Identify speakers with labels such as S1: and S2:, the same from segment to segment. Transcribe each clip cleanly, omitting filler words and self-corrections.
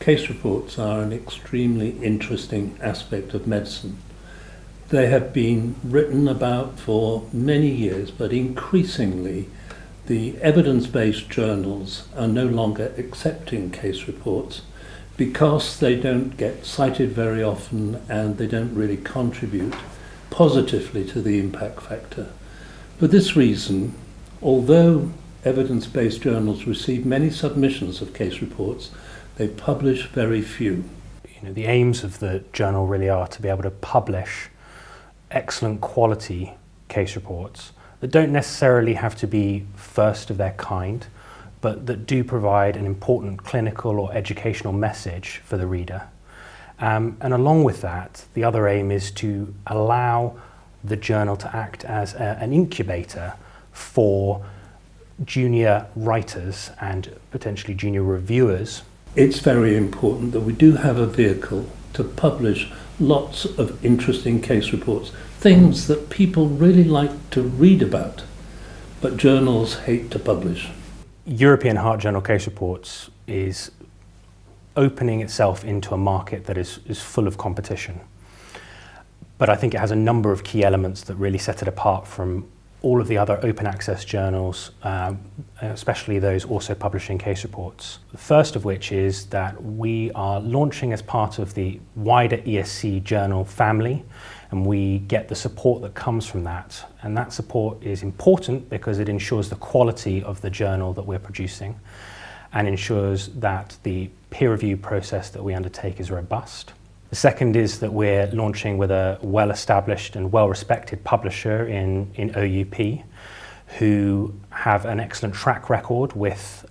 S1: Case reports are an extremely interesting aspect of medicine. They have been written about for many years, but increasingly the evidence-based journals are no longer accepting case reports because they don't get cited very often and they don't really contribute positively to the impact factor. For this reason, although evidence-based journals receive many submissions of case reports, they publish very few.
S2: The aims of the journal really are to be able to publish excellent quality case reports that don't necessarily have to be first of their kind, but that do provide an important clinical or educational message for the reader. And along with that, the other aim is to allow the journal to act as an incubator for junior writers and potentially junior reviewers.
S1: It's very important that we do have a vehicle to publish lots of interesting case reports, things that people really like to read about, but journals hate to publish.
S2: European Heart Journal Case Reports is opening itself into a market that is full of competition. But I think it has a number of key elements that really set it apart from all of the other open access journals, especially those also publishing case reports. The first of which is that we are launching as part of the wider ESC journal family, and we get the support that comes from that. And that support is important because it ensures the quality of the journal that we're producing and ensures that the peer review process that we undertake is robust. The second is that we're launching with a well-established and well-respected publisher in OUP, who have an excellent track record with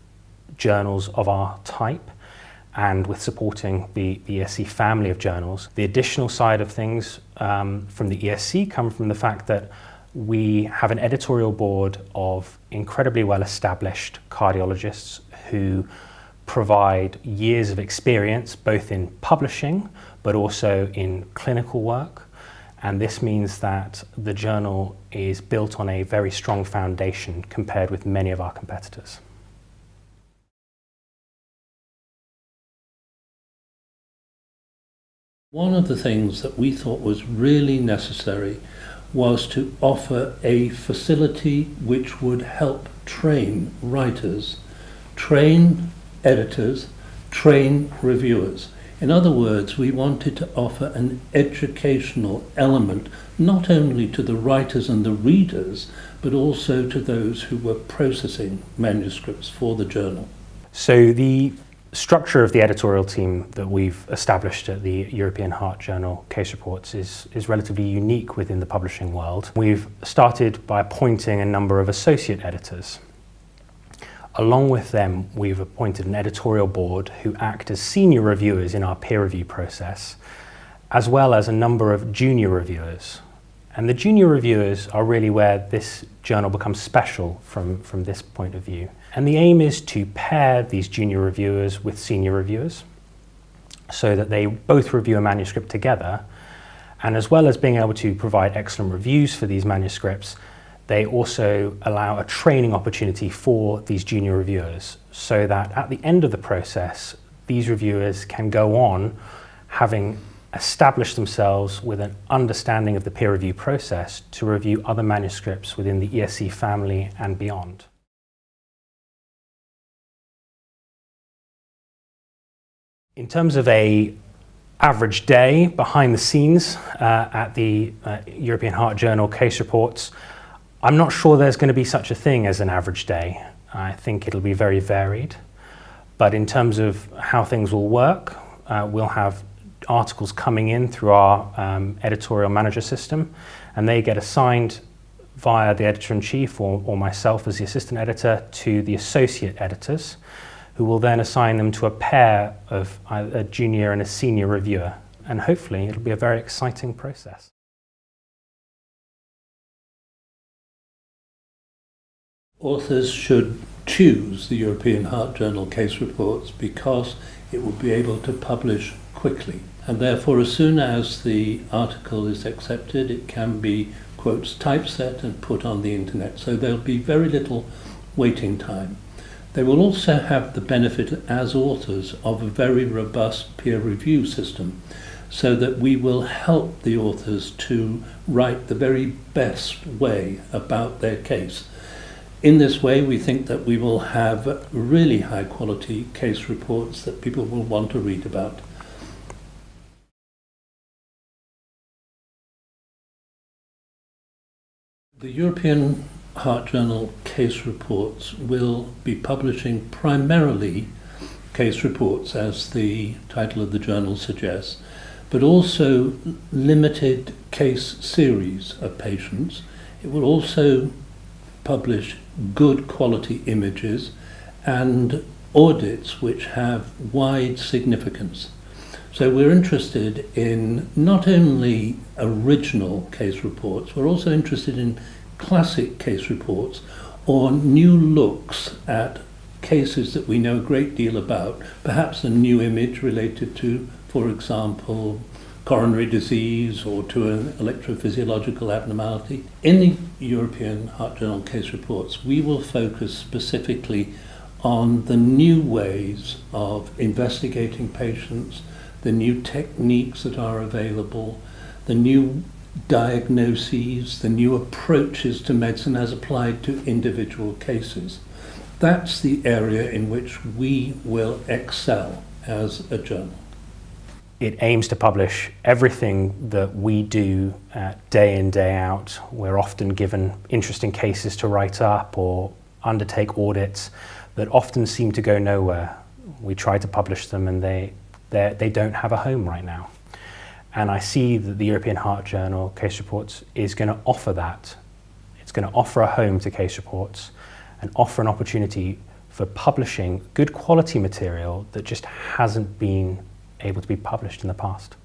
S2: journals of our type and with supporting the ESC family of journals. The additional side of things from the ESC come from the fact that we have an editorial board of incredibly well-established cardiologists who provide years of experience both in publishing but also in clinical work, and this means that the journal is built on a very strong foundation compared with many of our competitors.
S1: One of the things that we thought was really necessary was to offer a facility which would help train writers, train editors, train reviewers. In other words, we wanted to offer an educational element not only to the writers and the readers, but also to those who were processing manuscripts for the journal.
S2: So the structure of the editorial team that we've established at the European Heart Journal Case Reports is relatively unique within the publishing world. We've started by appointing a number of associate editors. Along with them, we've appointed an editorial board who act as senior reviewers in our peer review process, as well as a number of junior reviewers. And the junior reviewers are really where this journal becomes special from this point of view. And the aim is to pair these junior reviewers with senior reviewers so that they both review a manuscript together. And as well as being able to provide excellent reviews for these manuscripts, they also allow a training opportunity for these junior reviewers so that at the end of the process, these reviewers can go on having established themselves with an understanding of the peer review process to review other manuscripts within the ESC family and beyond. In terms of an average day behind the scenes at the European Heart Journal Case Reports, I'm not sure there's going to be such a thing as an average day. I think it'll be very varied. But in terms of how things will work, we'll have articles coming in through our editorial manager system, and they get assigned via the editor-in-chief or myself as the assistant editor to the associate editors, who will then assign them to a pair of a junior and a senior reviewer. And hopefully it'll be a very exciting process.
S1: Authors should choose the European Heart Journal Case Reports because it will be able to publish quickly. And therefore, as soon as the article is accepted, it can be, quotes, typeset and put on the internet. So there'll be very little waiting time. They will also have the benefit as authors of a very robust peer review system, so that we will help the authors to write the very best way about their case. In this way, we think that we will have really high quality case reports that people will want to read about. The European Heart Journal case reports will be publishing primarily case reports, as the title of the journal suggests, but also limited case series of patients. It will also publish good quality images and audits which have wide significance. So we're interested in not only original case reports, we're also interested in classic case reports or new looks at cases that we know a great deal about, perhaps a new image related to, for example, coronary disease or to an electrophysiological abnormality. In the European Heart Journal case reports, we will focus specifically on the new ways of investigating patients, the new techniques that are available, the new diagnoses, the new approaches to medicine as applied to individual cases. That's the area in which we will excel as a journal.
S2: It aims to publish everything that we do day in, day out. We're often given interesting cases to write up or undertake audits that often seem to go nowhere. We try to publish them and they don't have a home right now. And I see that the European Heart Journal case reports is going to offer that. It's going to offer a home to case reports and offer an opportunity for publishing good quality material that just hasn't been able to be published in the past.